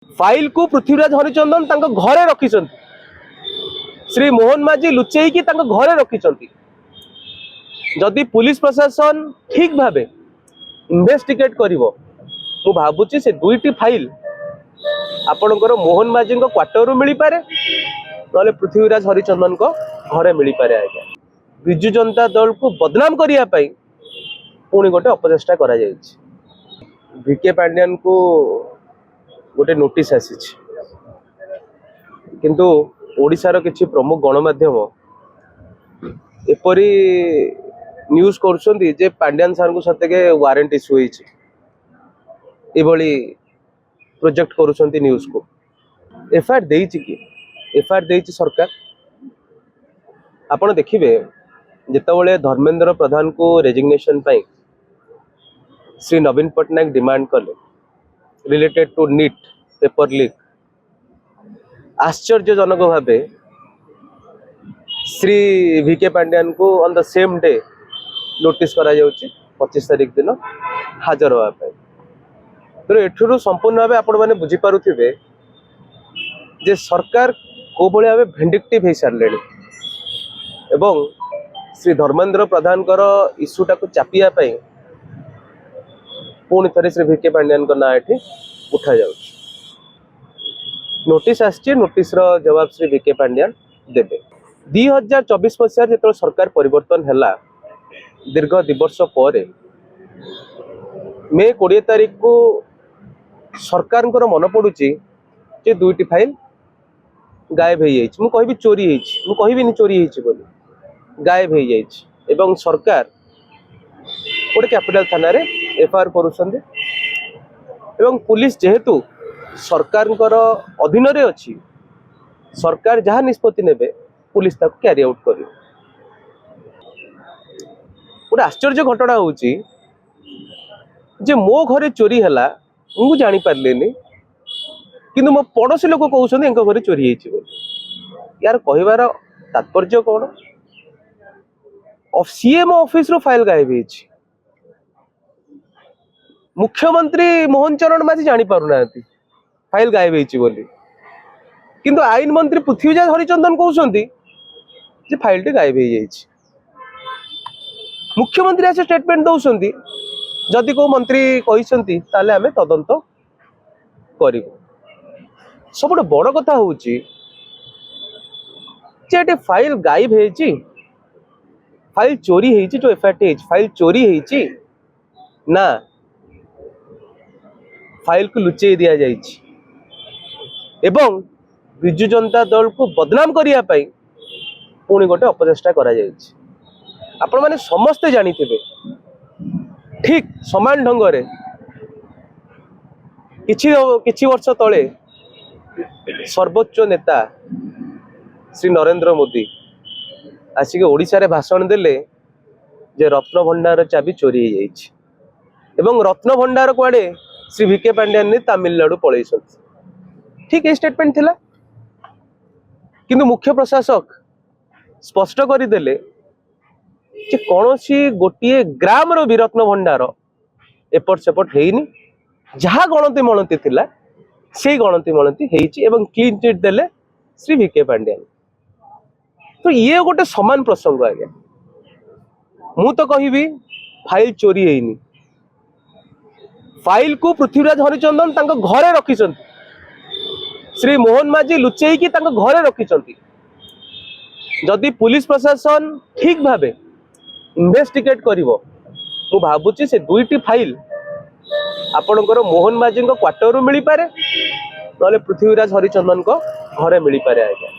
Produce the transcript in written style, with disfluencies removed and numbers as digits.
File को पृथ्वीराज हरिचंदन घरे रखिंट श्री मोहन माझी लुचेई घरे रखिंट जदि पुलिस प्रशासन ठीक भाव इन्वेस्टिगेट करिवो मु भाबुची से दुईटी फाइल आपणकर मोहन माझी क्वार्टर मिल पारे ना पृथ्वीराज हरिचंदन घरे मिल पारे। आज्ञा विजु जनता दल को बदनाम करने पुणी गोटे अपचेष्टा करा वीके पांड्यान को गोटे नोटिस आसी किंतु ओडिशार किछि प्रमुख गणमाध्यम एपरी न्यूज करुछंती जे पांड्यान सार को सतेके वारंट इश्यू होईछि एभली प्रोजेक्ट करुछंती न्यूज को एफआईआर देइछि कि एफआईआर देइछि सरकार। आपण देखिबे जेतबेले धर्मेंद्र प्रधान को रेजिग्नेशन पाई श्री नवीन पटनायक डिमांड कले related to NEET paper leak आश्चर्यजनक भावे श्री वीके पांड्यान को on the same day notice करा जाउची 25 तारिख दिन हाजर होगा पाई। तो एठुरु संपूर्ण भाव आपण माने बुझी पारुथिबे जे सरकार को भली भाव भेंडिक्टिव हे सारले एवं श्री धर्मेंद्र प्रधान इश्यूटा को चापिया पाई पुणी थे श्री वीके पांड्यान ना ये उठा जा नोटिस आसी नोटिस जवाब श्री वीके पांड्यान देवे 2024 मसीह जो सरकार परिवर्तन है दीर्घ 2 वर्ष पर मे 20 तारिख को सरकार मन पड़ुची जे दुईटी फाइल गायब हो कहि चोरी कहबी चोरी बोली गायब हो जाए सरकार गोटे कैपिटल थाना रे एफआईआर करुछंदी एवं पुलिस जेहेतु सरकार अधीन रे अछि सरकार जहाँ निष्पत्ति नेबे पुलिस ताको कैरी आउट करी। गोटे आश्चर्य घटना होची जे मो घरे चोरी हैला मु जानी पारलेनी किंतु मो पड़ोसी लोक कहउछंदी एंको घरे चोरी हेछि बोली। यार कहिबार तात्पर्य कोन सीएम ऑफिस रो फाइल गायब हेछि मुख्यमंत्री मोहन चरण माझी जानी पारुना फाइल गायब हेछि बोली किंतु आईन मंत्री पृथ्वीराज हरिचंदन कहउछंदी जे फाइल टे गायब हे जाइछि। मुख्यमंत्री आसे स्टेटमेंट दउछंदी जदि को मंत्री कहिसंती ताले हमें तदंत करिवो। सब बड़ कथा होची जे फाइल गायब हेछि फाइल चोरी हेछि जो एफआईआर फाइल चोरी हेछि ना फाइल को लुचेई दिया जाइछि एवं विजु जनता दल को बदनाम करने पुणी गोटे अपचेष्टा करा जाइछि। आपण माने समस्ते जानिथिबे ठीक समान ढंग रे किछि वर्ष तले सर्वोच्च नेता श्री नरेंद्र मोदी आसिक ओडिशा रे भाषण देले जे रत्न भंडार चाबी चोरी हो जाइछि एवं रत्न भंडार कुआडे श्री वीके पांड्यान ने तमिलनाडु पलैस ठीक ये स्टेटमेंट थिला किंतु मुख्य प्रशासक स्पष्ट करदेले जे कौनसी गोटे ग्राम रो भी रत्न भंडार एपट सेपट हेनी जहाँ गणति मणति थिला से गणति मणति हेछि एवं क्लीन चिट देले श्री वीके पांड्यान। तो ये गोटे समान प्रसंग आज्ञा मु तो कहबी फाइल चोरी हेनी फाइल को पृथ्वीराज हरिचंदन घरे रखिंट श्री मोहन माझी लुचेई घरे रखिंट जदि पुलिस प्रशासन ठीक भाव इन्वेस्टिगेट करिवो मु भाबुची से दुईटी फाइल आपणकर मोहन माझी क्वार्टर मिल पारे ना पृथ्वीराज हरिचंदन घरे मिल पारे। आज्ञा